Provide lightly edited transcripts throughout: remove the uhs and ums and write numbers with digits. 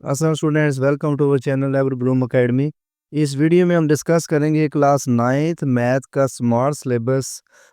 अस्सलाम students, welcome to our channel ever bloom academy. इस video में हम डिस्कस करेंगे क्लास 9th मैथ का स्मार्ट सिलेबस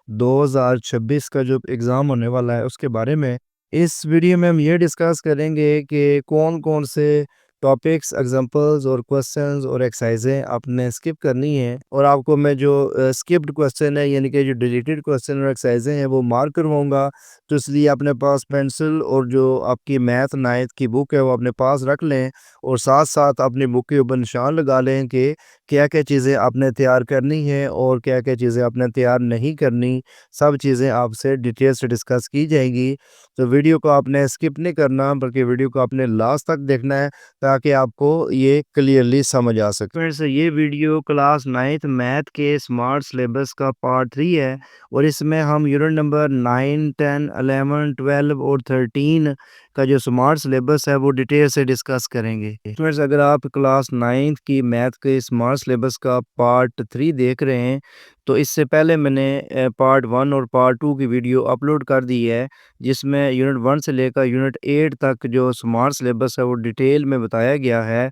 2026 का जो एग्ज़ाम होने वाला है उसके बारे में। इस वीडियो में हम ये डिस्कस करेंगे कि कौन कौन से टॉपिक्स, एग्जांपल्स और क्वेश्चंस और एक्सरसाइजें आपने स्किप करनी है, और आपको मैं जो स्किप्ड क्वेश्चन है यानी कि जो डिलीटेड क्वेश्चन और एक्सरसाइजें हैं वो मार्क करवाऊँगा। तो इसलिए अपने पास पेंसिल और जो आपकी मैथ 9th की बुक है वो अपने पास रख लें, और साथ साथ अपनी बुक के ऊपर निशान लगा लें कि क्या क्या चीज़ें आपने तैयार करनी है और क्या क्या चीज़ें आपने तैयार नहीं करनी। सब चीज़ें आपसे डिटेल से डिस्कस की जाएंगी। तो वीडियो को आपने स्किप नहीं करना, बल्कि वीडियो को आपने लास्ट तक देखना है ताकि आपको ये क्लियरली समझ आ सके। फ्रेंड्स, ये वीडियो क्लास 9th मैथ के स्मार्ट सिलेबस का पार्ट 3 है, और इसमें हम यूनिट नंबर 9, 10, 11, 12 और 13 का जो स्मार्ट सिलेबस है वो डिटेल से डिस्कस करेंगे। फ्रेंड्स, अगर आप क्लास 9th की मैथ के स्मार्ट सिलेबस का पार्ट 3 देख रहे हैं, तो इससे पहले मैंने पार्ट 1 और पार्ट 2 की वीडियो अपलोड कर दी है, जिसमें यूनिट 1 से लेकर यूनिट 8 तक जो स्मार्ट सिलेबस है वो डिटेल में बताया गया है।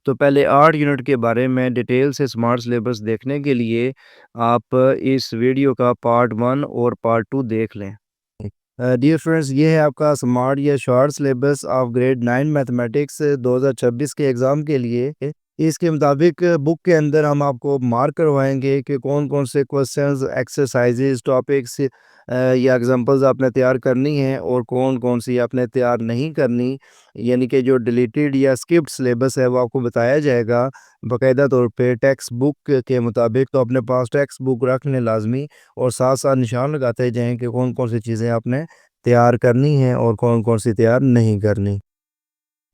तो पहले 8 यूनिट के बारे में डिटेल से स्मार्ट सिलेबस देखने के लिए आप इस वीडियो का पार्ट 1 और पार्ट 2 देख लें। डियर फ्रेंड्स, ये है आपका स्मार्ट या short syllabus of grade 9 mathematics 2026 के एग्ज़ाम के लिए। इसके मुताबिक बुक के अंदर हम आपको मार्क करवाएंगे कि कौन कौन से क्वेश्चंस, एक्सरसाइजेज, टॉपिक्स या एग्जांपल्स आपने तैयार करनी है और कौन कौन सी आपने तैयार नहीं करनी। यानी कि जो डिलीटेड या स्किप्ड सिलेबस है वो आपको बताया जाएगा बाकायदा तौर पे टेक्स्ट बुक के मुताबिक। तो अपने पास टेक्स्ट बुक रख लें लाजमी, और साथ साथ निशान लगाते जाएं कि कौन कौन सी चीज़ें आपने तैयार करनी है और कौन कौन सी तैयार नहीं करनी।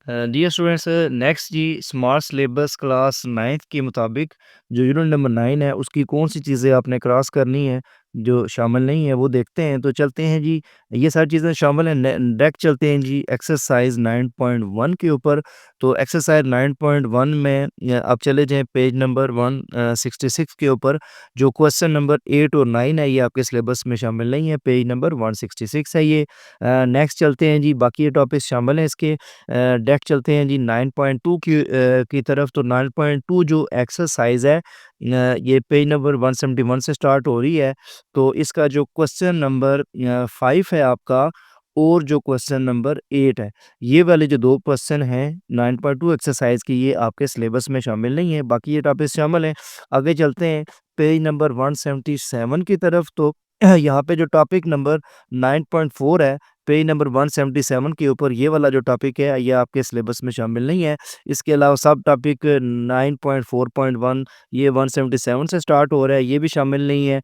डियर स्टूडेंट्स, नेक्स्ट जी स्मार्ट सिलेबस क्लास 9th के मुताबिक जो यूनिट नंबर 9 है उसकी कौन सी चीज़ें आपने क्रॉस करनी है जो शामिल नहीं है वो देखते हैं। तो चलते हैं जी, ये सारी चीज़ें शामिल हैं। डायरेक्ट चलते हैं जी एक्सरसाइज 9.1 के ऊपर। तो एक्सरसाइज 9.1 में आप चले जाएं पेज नंबर 166 के ऊपर। जो क्वेश्चन नंबर 8 और 9 है ये आपके सिलेबस में शामिल नहीं है, पेज नंबर 166 है ये। नेक्स्ट चलते हैं जी, बाकी ये टॉपिक्स शामिल हैं इसके। डायरेक्ट चलते हैं जी 9.2 की तरफ। तो 9.2 जो एक्सरसाइज है ये पेज नंबर 171 से स्टार्ट हो रही है। तो इसका जो क्वेश्चन नंबर 5 है आपका, और जो क्वेश्चन नंबर 8 है, ये वाले जो 2 क्वेश्चन हैं 9.2 एक्सरसाइज की, ये आपके सिलेबस में शामिल नहीं है, बाकी ये टॉपिक्स शामिल हैं। आगे चलते हैं पेज नंबर 177 की तरफ। तो यहाँ पे जो टॉपिक नंबर 9.4 है, पेज नंबर 177 के ऊपर, ये वाला जो टॉपिक है ये आपके सिलेबस में शामिल नहीं है। इसके अलावा सब टॉपिक 9.4.1 ये 177 से स्टार्ट हो रहा है, ये भी शामिल नहीं है।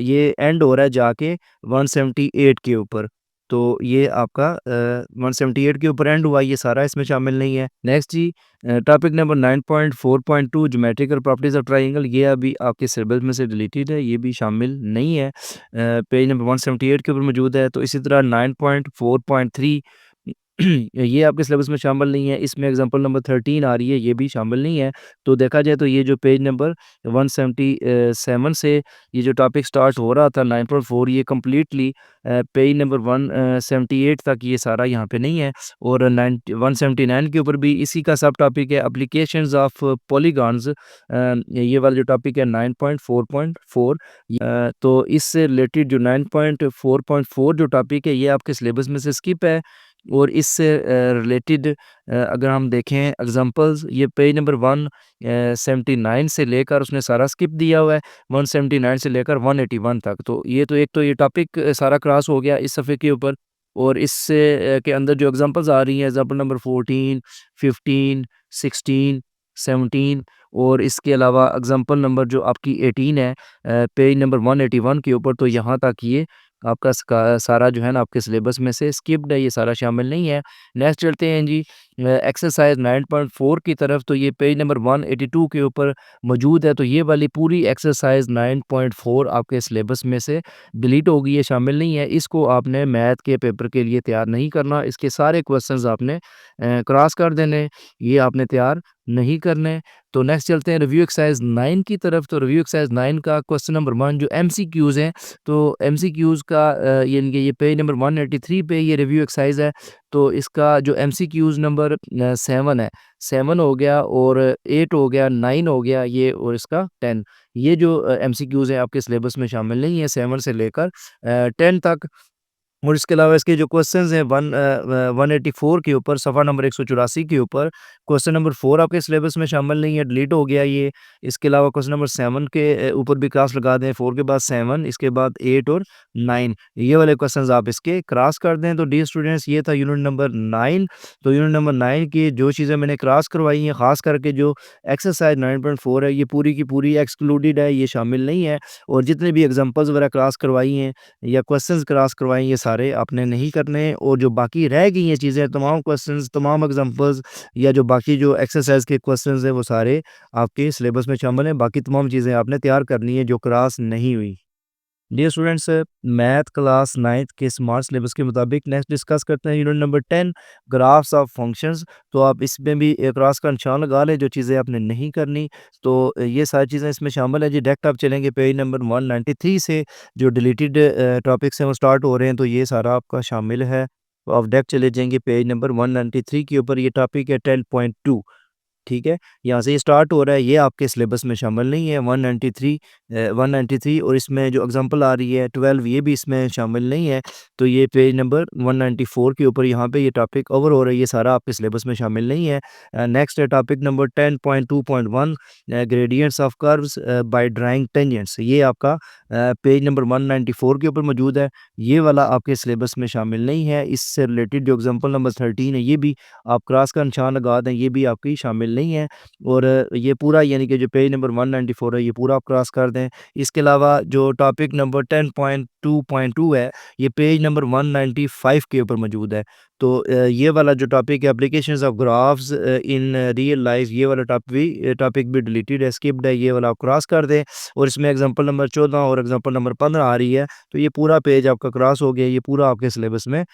ये एंड हो रहा है जाके 178 के ऊपर। तो ये आपका 178 के ऊपर एंड हुआ, ये सारा इसमें शामिल नहीं है। नेक्स्ट जी, topic number 9.4.2 geometrical properties of triangle, ये अभी आपके सिलेबस में से डिलीटेड है, ये भी शामिल नहीं है। पेज नंबर 178 के ऊपर मौजूद है। तो इसी तरह 9.4.3 ये आपके सिलेबस में शामिल नहीं है, इसमें एग्जांपल नंबर 13 आ रही है, ये भी शामिल नहीं है। तो देखा जाए तो ये जो पेज नंबर 177 से ये जो टॉपिक स्टार्ट हो रहा था 9.4, ये कम्प्लीटली पेज नंबर 178 तक ये सारा यहाँ पे नहीं है। और 179 के ऊपर भी इसी का सब टॉपिक है, एप्लीकेशंस ऑफ पॉलीगॉन्स। ये वाला जो टॉपिक है 9.4.4। तो इससे रिलेटेड जो 9.4.4 जो टॉपिक है ये आपके सिलेबस में से स्किप है। और इससे रिलेटेड अगर हम देखें एग्जांपल्स, ये पेज नंबर 179 से लेकर उसने सारा स्किप दिया हुआ है, 179 से लेकर 181 तक। तो ये टॉपिक सारा क्रॉस हो गया इस सफ़े के ऊपर। और इससे के अंदर जो एग्जांपल्स आ रही हैं, एग्जांपल नंबर 14, 15, 16, 17, और इसके अलावा एग्जांपल नंबर जो आपकी 18 है पेज नंबर 181 के ऊपर। तो यहाँ तक ये आपका सारा जो है ना आपके सिलेबस में से स्किप्ड है, ये सारा शामिल नहीं है। नेक्स्ट चलते हैं जी एक्सरसाइज 9.4 की तरफ। तो ये पेज नंबर 182 के ऊपर मौजूद है। तो ये वाली पूरी एक्सरसाइज 9.4 आपके सिलेबस में से डिलीट हो गई है, शामिल नहीं है। इसको आपने मैथ के पेपर के लिए तैयार नहीं करना, इसके सारे क्वेश्चंस आपने क्रॉस कर देने, ये आपने तैयार नहीं करने। तो नेक्स्ट चलते हैं रिव्यू एक्सरसाइज 9 की तरफ। तो रिव्यू एक्सरसाइज 9 का क्वेश्चन नंबर 1 जो एमसीक्यूज़ हैं, तो एमसीक्यूज़ का यानी कि ये पेज नंबर 183 पे ये रिव्यू एक्सरसाइज है। तो इसका जो एमसीक्यूज़ नंबर 7 है, 7 हो गया और 8 हो गया, 9 हो गया ये और इसका 10, ये जो एमसीक्यूज़ हैं आपके सिलेबस में शामिल नहीं है 7 से लेकर 10 तक। और इसके अलावा इसके जो क्वेश्चंस हैं 184 के ऊपर, सफ़ा नंबर 184 के ऊपर क्वेश्चन नंबर 4 आपके सिलेबस में शामिल नहीं है, डिलीट हो गया ये। इसके अलावा क्वेश्चन नंबर 7 के ऊपर भी क्रॉस लगा दें, 4 के बाद 7, इसके बाद 8 और 9, ये वाले क्वेश्चंस आप इसके क्रॉस कर दें। तो डियर स्टूडेंट्स, ये था यूनिट नंबर 9। तो यूनिट नंबर 9 की जो चीज़ें मैंने क्रॉस करवाई हैं, ख़ास करके जो एक्सरसाइज 9.4 है, ये पूरी की पूरी एक्सक्लूडेड है, ये शामिल नहीं है। और जितने भी एग्जांपल्स वगैरह क्रॉस करवाई हैं या क्वेश्चंस क्रॉस करवाएँ, ये सारे आपने नहीं करने हैं। और जो बाकी रह गई हैं चीज़ें, तमाम क्वेश्चंस, तमाम एग्जांपल्स या जो बाकी जो एक्सरसाइज के क्वेश्चंस हैं, वो सारे आपके सिलेबस में शामिल हैं। बाकी तमाम चीज़ें आपने तैयार करनी है जो क्रॉस नहीं हुई। Dear students, math class 9th के स्मार्ट सिलेबस के मुताबिक नेक्स्ट डिस्कस करते हैं unit number 10, graphs of functions. तो आप इसमें भी क्रॉस का निशान लगा लें जो चीज़ें आपने नहीं करनी। तो ये सारी चीज़ें इसमें शामिल है जी। डायरेक्ट आप चलेंगे पेज नंबर 193 से, जो डिलीटेड टॉपिक्स हैं वो स्टार्ट हो रहे हैं, तो ये सारा आपका शामिल है। तो आप डायरेक्ट चले जाएंगे पेज नंबर 193 के ऊपर, ये टॉपिक है 10.2। ठीक है, यहाँ से ये स्टार्ट हो रहा है, ये आपके सिलेबस में शामिल नहीं है। 193 और इसमें जो एग्जांपल आ रही है 12, ये भी इसमें शामिल नहीं है। तो ये पेज नंबर 194 के ऊपर यहाँ पे ये टॉपिक कवर हो रहा है, ये सारा आपके सिलेबस में शामिल नहीं है। नेक्स्ट है topic number 10.2.1, gradients of curves by drawing tangents. ये आपका पेज नंबर 194 के ऊपर मौजूद है, ये वाला आपके सिलेबस में शामिल नहीं है। इससे रिलेटेड जो एग्जांपल नंबर 13 है, ये भी आप क्रॉस का निशान लगा दें, ये भी आपकी शामिल नहीं है। और ये पूरा यानी कि जो पेज नंबर 194 है, ये पूरा आप क्रॉस कर दें। इसके अलावा जो टॉपिक नंबर 10.2.2 है, ये पेज नंबर 195 के ऊपर मौजूद है। तो ये वाला जो टॉपिक है, applications of graphs in real life, ये वाला टॉपिक भी डिलीटेड है, स्किप्ड है, ये वाला आप क्रॉस कर दें। और इसमें एग्जांपल नंबर 14 और एग्जांपल नंबर 15 आ रही है, तो ये पूरा पेज आपका क्रॉस हो गया, ये पूरा आपके सिलेबस में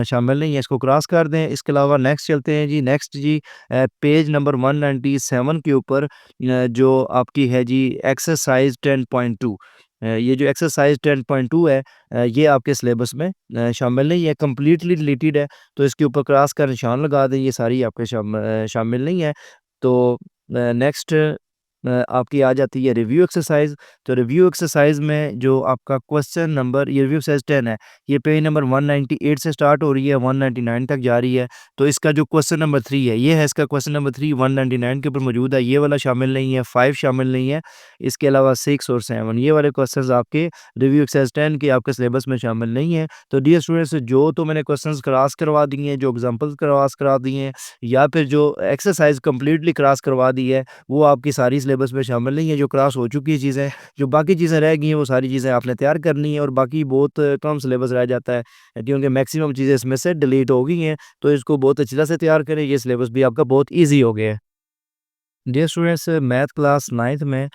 शामिल नहीं है, इसको क्रॉस कर दें। इसके अलावा नेक्स्ट चलते हैं जी। नेक्स्ट जी, पेज नंबर 197 के ऊपर जो आपकी है जी एक्सरसाइज 10.2। ये जो एक्सरसाइज 10.2 है, ये आपके सिलेबस में शामिल नहीं है, कंप्लीटली डिलीटेड है। तो इसके ऊपर क्रॉस का निशान लगा दें, ये सारी आपके शामिल नहीं है। तो नेक्स्ट आपकी आ जाती है रिव्यू एक्सरसाइज। तो रिव्यू एक्सरसाइज में जो आपका क्वेश्चन नंबर, ये रिव्यू एक्सरसाइज 10 है, ये पेज नंबर 198 से स्टार्ट हो रही है, 199 तक जा रही है। तो इसका जो क्वेश्चन नंबर 3 है, ये है इसका क्वेश्चन नंबर 3, 199 के ऊपर मौजूद है, ये वाला शामिल नहीं है, 5 शामिल नहीं है। इसके अलावा 6 और 7, ये वाले क्वेश्चंस आपके रिव्यू एक्सरसाइज 10 के आपके सिलेबस में शामिल नहीं है। तो डियर स्टूडेंट्स, जो तो मैंने क्वेश्चंस क्रॉस करवा दिए हैं, जो एग्जांपल्स क्रॉस करा दिए हैं, या फिर जो एक्सरसाइज कंप्लीटली क्रॉस करवा दी है, वो आपकी सारी सिलेबस में शामिल नहीं है। जो क्रॉस हो चुकी चीज़ें, जो बाकी चीज़ें रह गई हैं, वो सारी चीज़ें आपने तैयार करनी है। और बाकी बहुत कम सिलेबस रह जाता है, क्योंकि मैक्सिमम चीज़ें इसमें से डिलीट हो गई हैं। तो इसको बहुत अच्छी तरह से तैयार करें, ये सिलेबस भी आपका बहुत ईजी हो गया है। Dear students, math class 9th में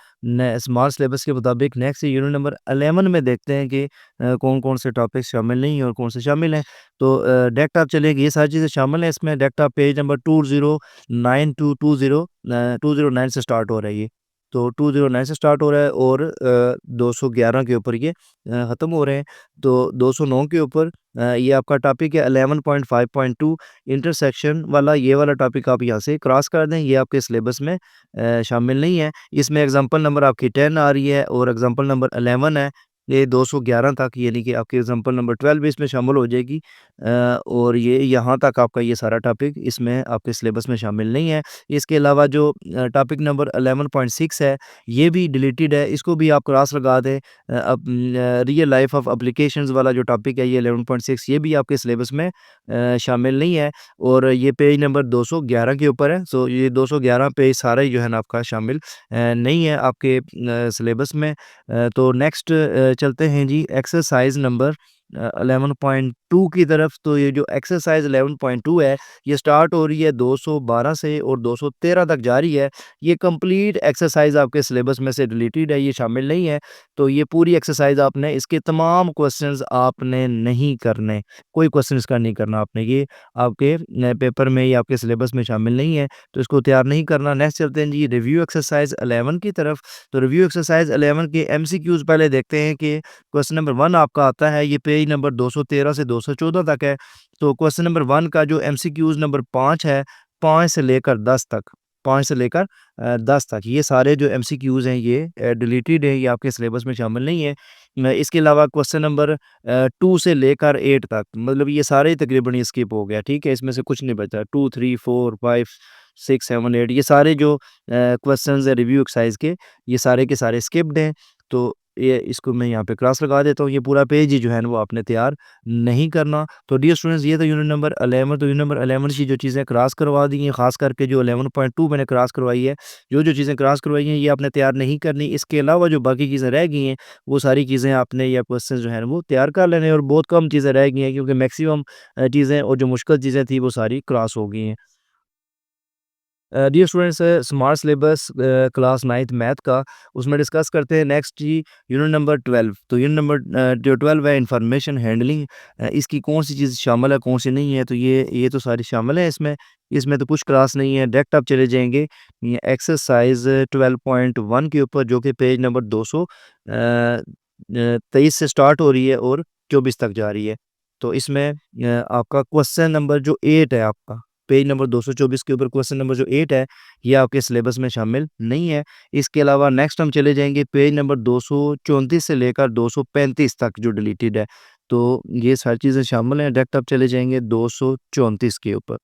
स्मार्ट सिलेबस के मुताबिक नेक्स्ट यूनिट नंबर 11 में देखते हैं कि कौन कौन से टॉपिक शामिल नहीं हैं और कौन से शामिल हैं। तो डायरेक्ट आप चलेंगे, ये सारी चीज़ें शामिल हैं इसमें। डायरेक्ट आप पेज नंबर 209 से स्टार्ट हो रहा है ये। तो 209 से स्टार्ट हो रहा है और 211 के ऊपर ये ख़त्म हो रहे हैं। तो 209 के ऊपर ये आपका टॉपिक है 11.5.2, इंटरसेक्शन वाला, ये वाला टॉपिक आप यहाँ से क्रॉस कर दें, ये आपके सिलेबस में शामिल नहीं है। इसमें एग्जांपल नंबर आपकी 10 आ रही है और एग्जांपल नंबर 11 है, ये 211 तक, यानी कि आपकी एग्जांपल नंबर 12 भी इसमें शामिल हो जाएगी। और ये यहाँ तक आपका ये सारा टॉपिक इसमें आपके सिलेबस में शामिल नहीं है। इसके अलावा जो टॉपिक नंबर 11.6 है, ये भी डिलीटेड है, इसको भी आप क्रॉस लगा दें। अब रियल लाइफ ऑफ एप्लीकेशंस वाला जो टॉपिक है, ये 11.6, ये भी आपके सिलेबस में शामिल नहीं है। और ये पेज नंबर 211 के ऊपर है। सो ये 211 पेज सारा ही जो है ना आपका शामिल नहीं है आपके सिलेबस में। तो नेक्स्ट चलते हैं जी एक्सरसाइज नंबर 11.2 की तरफ। तो ये जो एक्सरसाइज 11.2 है, ये स्टार्ट हो रही है 212 से और 213 तक जा रही है। ये कंप्लीट एक्सरसाइज आपके सिलेबस में से डिलीटेड है, ये शामिल नहीं है। तो ये पूरी एक्सरसाइज आपने, इसके तमाम क्वेश्चंस आपने नहीं करने, कोई क्वेश्चन इसका नहीं करना आपने, ये आपके पेपर में या आपके सिलेबस में शामिल नहीं है, तो इसको तैयार नहीं करना। नेक्स्ट चलते हैं जी रिव्यू एक्सरसाइज 11 की तरफ। तो रिव्यू एक्सरसाइज 11 के एमसीक्यूज पहले देखते हैं कि क्वेश्चन नंबर 1 आपका आता है, ये पेज पेज नंबर 213 से 214 तक है। तो क्वेश्चन नंबर 1 का जो एमसीक्यूज़ नंबर 5 है, 5 से लेकर 10 तक, 5 से लेकर 10 तक, ये सारे जो एमसीक्यूज़ हैं ये डिलीटेड है, ये आपके सिलेबस में शामिल नहीं है। इसके अलावा क्वेश्चन नंबर 2 से लेकर 8 तक, मतलब ये सारे तकरीबन ये स्किप हो गया, ठीक है? इसमें से कुछ नहीं बचा। 2, 3, 4, 5, 6, 7, 8, ये सारे जो क्वेश्चंस है रिव्यू एक्सरसाइज के सारे स्किप्ड हैं। तो ये इसको मैं यहाँ पे क्रॉस लगा देता हूँ। ये पूरा पेज ही जो है ना वो आपने तैयार नहीं करना। तो डियर स्टूडेंट्स, ये तो यूनिट नंबर 11। तो यूनिट नंबर 11 की जो चीज़ें क्रॉस करवा दी हैं, ख़ास करके जो 11.2 मैंने क्रॉस करवाई है, जो चीज़ें क्रॉस करवाई हैं ये आपने तैयार नहीं करनी। इसके अलावा जो बाकी चीज़ें रह गई हैं वो सारी चीज़ें आपने या क्वेश्चन जो है वो तैयार कर लेने हैं, और बहुत कम चीज़ें रह गई हैं क्योंकि मैक्सिमम चीज़ें और जो मुश्किल चीज़ें थी वो सारी क्रॉस हो गई हैं। Dear students, smart syllabus class 9th math का, उसमें डिस्कस करते हैं नेक्स्ट जी यूनिट नंबर 12। तो यूनिट नंबर जो 12 है इंफॉर्मेशन हैंडलिंग, इसकी कौन सी चीज़ शामिल है कौन सी नहीं है, तो ये तो सारी शामिल है इसमें। इसमें तो कुछ क्लास नहीं है, डायरेक्ट आप चले जाएंगे ये एक्सरसाइज 12.1 के ऊपर, जो कि पेज नंबर 223 से स्टार्ट हो रही है और 24 तक जा रही है। तो इसमें आपका क्वेश्चन नंबर जो 8 है, आपका पेज नंबर 224 के ऊपर क्वेश्चन नंबर जो 8 है, ये आपके सिलेबस में शामिल नहीं है। इसके अलावा नेक्स्ट हम चले जाएँगे पेज नंबर 234 से लेकर 235 तक जो डिलीटेड है। तो ये सारी चीज़ें शामिल हैं, डायरेक्ट आप चले जाएँगे 234 के ऊपर।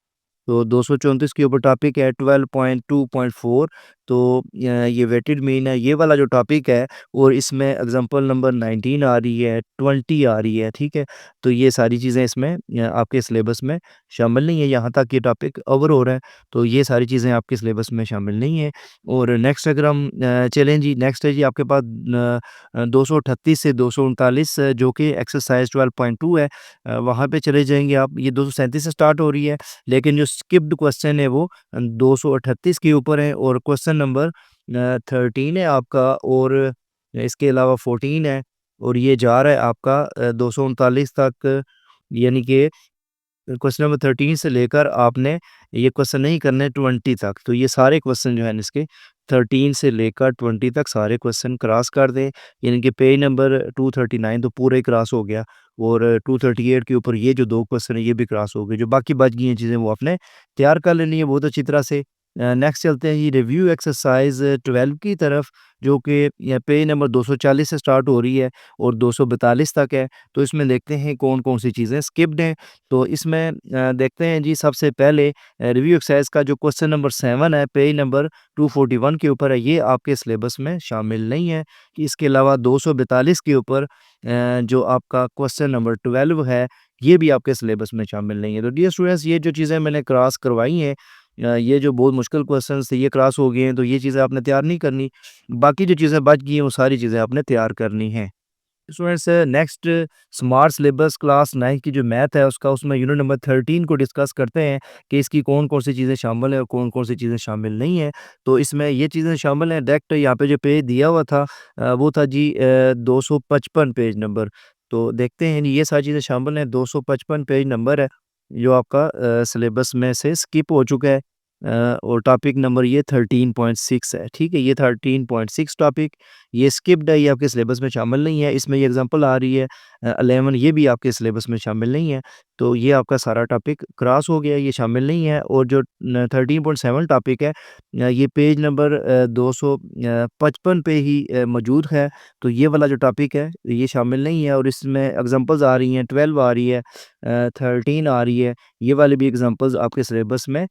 तो 234 के ऊपर टॉपिक है 12.2.4। तो ये वेटेड मीन है, ये वाला जो टॉपिक है, और इसमें एग्जांपल नंबर 19 आ रही है, 20 आ रही है, ठीक है? तो ये सारी चीज़ें इसमें आपके सिलेबस में शामिल नहीं है, यहाँ तक ये टॉपिक कवर हो रहा है। तो ये सारी चीज़ें आपके सिलेबस में शामिल नहीं है। और नेक्स्ट अगर हम चलें जी, नेक्स्ट है जी आपके पास 238 से 239, जो कि एक्सरसाइज 12.2 है। वहाँ पे चले जाएँगे आप, ये 237 से स्टार्ट हो रही है, लेकिन जो स्किप्ड क्वेश्चन है वो 238 के ऊपर है, और क्वेश्चन नंबर 13 है आपका, और इसके अलावा 14 है, और ये जा रहा है आपका 239 तक, यानी कि क्वेश्चन नंबर 13 से लेकर आपने ये क्वेश्चन नहीं करने 20 तक। तो ये सारे क्वेश्चन जो है इसके 13 से लेकर 20 तक सारे क्वेश्चन क्रॉस कर दें, यानी कि पेज नंबर 239 तो पूरा ही क्रॉस हो गया, और 238 के ऊपर ये जो 2 क्वेश्चन है ये भी क्रॉस हो गए। जो बाकी बच गई हैं चीज़ें वो आपने तैयार कर लेनी है बहुत अच्छी तरह से। नेक्स्ट चलते हैं ये रिव्यू एक्सरसाइज 12 की तरफ, जो कि पेज नंबर 240 से स्टार्ट हो रही है और 242 तक है। तो इसमें देखते हैं कौन-कौन सी चीज़ें स्किप्ड हैं। तो इसमें देखते हैं जी, सबसे पहले रिव्यू एक्सरसाइज का जो क्वेश्चन नंबर 7 है, पेज नंबर 241 के ऊपर है, ये आपके सिलेबस में शामिल नहीं है। इसके अलावा 242 के ऊपर जो आपका क्वेश्चन नंबर 12 है, ये भी आपके सिलेबस में शामिल नहीं है। तो डियर स्टूडेंट्स, ये जो चीज़ें मैंने क्रॉस करवाई हैं, ये जो बहुत मुश्किल क्वेश्चंस थे ये क्रॉस हो गए हैं, तो ये चीज़ें आपने तैयार नहीं करनी। बाकी जो चीज़ें बच गई हैं वो सारी चीज़ें आपने तैयार करनी हैं। Students, next smart syllabus class 9 की जो मैथ है उसका, उसमें यूनिट नंबर 13 को डिस्कस करते हैं कि इसकी कौन-कौन सी चीज़ें शामिल हैं और कौन-कौन सी चीज़ें शामिल नहीं हैं। तो इसमें ये चीज़ें शामिल हैं, डायरेक्ट यहाँ पे जो पेज दिया हुआ था वो था जी 255 पेज नंबर। तो देखते हैं जी, ये सारी चीज़ें शामिल हैं, 255 पेज नंबर है जो आपका सिलेबस में से स्किप हो चुका है। और टॉपिक नंबर ये 13.6 है, ठीक है? ये 13.6 टॉपिक ये स्किप्ड है, ये आपके सिलेबस में शामिल नहीं है। इसमें ये एग्ज़ाम्पल आ रही है 11, ये भी आपके सिलेबस में शामिल नहीं है। तो ये आपका सारा टॉपिक क्रॉस हो गया, ये शामिल नहीं है। और जो 13.7 टॉपिक है, ये पेज नंबर 255 पे ही मौजूद है। तो ये वाला जो टॉपिक है ये शामिल नहीं है, और इसमें एग्ज़ाम्पल्स आ रही हैं, 12 आ रही है, 13 आ रही है। ये वाली भी एग्ज़ाम्पल्स आपके सिलेबस में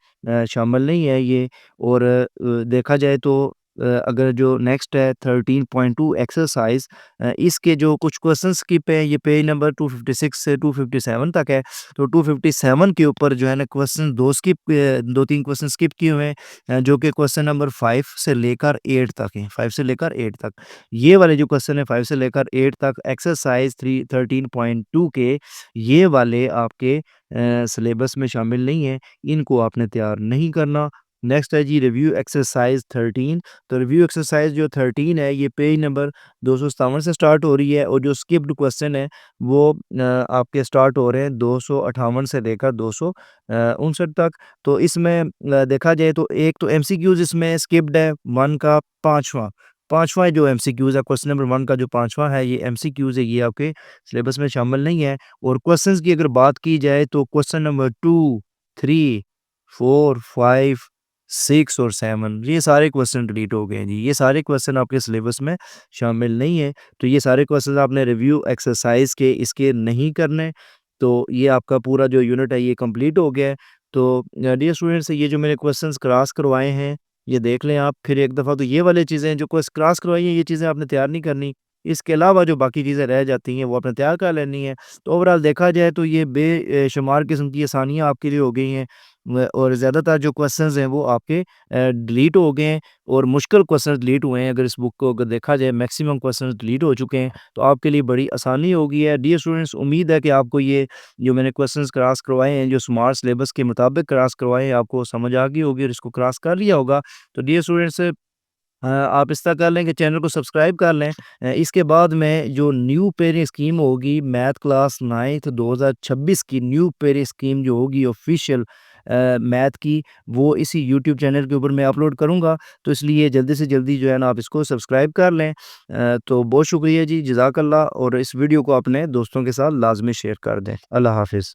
शामिल नहीं है ये। और देखा जाए तो अगर जो नेक्स्ट है 13.2 एक्सरसाइज, इसके जो कुछ क्वेश्चन स्किप है, ये पेज नंबर 256 से 257 तक है। तो 257 के ऊपर जो है ना क्वेश्चन 2-3 क्वेश्चन स्किप किए हुए हैं, जो कि क्वेश्चन नंबर 5 से लेकर 8 तक हैं, 5 से लेकर 8 तक। ये वाले जो क्वेश्चन है 5 से लेकर 8 तक एक्सरसाइज 13.2 के, ये वाले आपके सिलेबस में शामिल नहीं है, इनको आपने तैयार नहीं करना। नेक्स्ट है जी रिव्यू एक्सरसाइज 13। तो रिव्यू एक्सरसाइज जो 13 है ये पेज नंबर 257 से स्टार्ट हो रही है, और जो स्किप्ड क्वेश्चन है वो आपके स्टार्ट हो रहे हैं 258 से लेकर 259 तक। तो इसमें देखा जाए तो एक तो एमसीक्यूज इसमें स्किप्ड है 1 का 5वां। पाँचवा जो एमसीक्यूज़ है, क्वेश्चन नंबर 1 का जो पाँचवा है ये एमसीक्यूज़ है, ये आपके सिलेबस में शामिल नहीं है। और क्वेश्चंस की अगर बात की जाए तो क्वेश्चन नंबर 2, 3, 4, 5, 6 और 7 ये सारे क्वेश्चन डिलीट हो गए हैं जी। ये सारे क्वेश्चन आपके सिलेबस में शामिल नहीं है। तो ये सारे क्वेश्चन आपने रिव्यू एक्सरसाइज के इसके नहीं करने। तो ये आपका पूरा जो यूनिट है ये कंप्लीट हो गया है। तो डियर स्टूडेंट्स, ये जो मैंने क्वेश्चंस क्लास करवाए हैं ये देख लें आप फिर एक दफ़ा। तो ये वाली चीज़ें जो क्लास करवाई हैं ये चीज़ें आपने तैयार नहीं करनी। इसके अलावा जो बाकी चीज़ें रह जाती हैं वो आपने तैयार कर लेनी है। तो ओवरऑल देखा जाए तो ये बेशुमार किस्म की आसानियाँ आपके लिए हो गई हैं। और ज़्यादातर जो क्वेश्चंस हैं वो आपके डिलीट हो गए हैं और मुश्किल क्वेश्चंस डिलीट हुए हैं। अगर इस बुक को अगर देखा जाए मैक्सिमम क्वेश्चंस डिलीट हो चुके हैं। तो आपके लिए बड़ी आसानी हो गई है। डियर स्टूडेंट्स, उम्मीद है कि आपको ये जो मैंने क्वेश्चंस क्लास करवाए हैं, जो स्मार्ट सिलेबस के मुताबिक क्लास करवाए हैं, आपको समझ आ गई होगी और इसको क्लास कर लिया होगा। तो डियर स्टूडेंट्स, आप इस तरह कर लें कि चैनल को सब्सक्राइब कर लें। इसके बाद में जो न्यू पेरेंट स्कीम होगी मैथ क्लास 9th 2026 की न्यू पेरेंट स्कीम जो होगी ऑफिशियल मैथ की, वो इसी यूट्यूब चैनल के ऊपर मैं अपलोड करूँगा। तो इसलिए जल्दी से जल्दी जो है ना आप इसको सब्सक्राइब कर लें। तो बहुत शुक्रिया जी, जज़ाकल्लाह। और इस वीडियो को अपने दोस्तों के साथ लाज़मी शेयर कर दें। अल्लाह हाफ़िज़।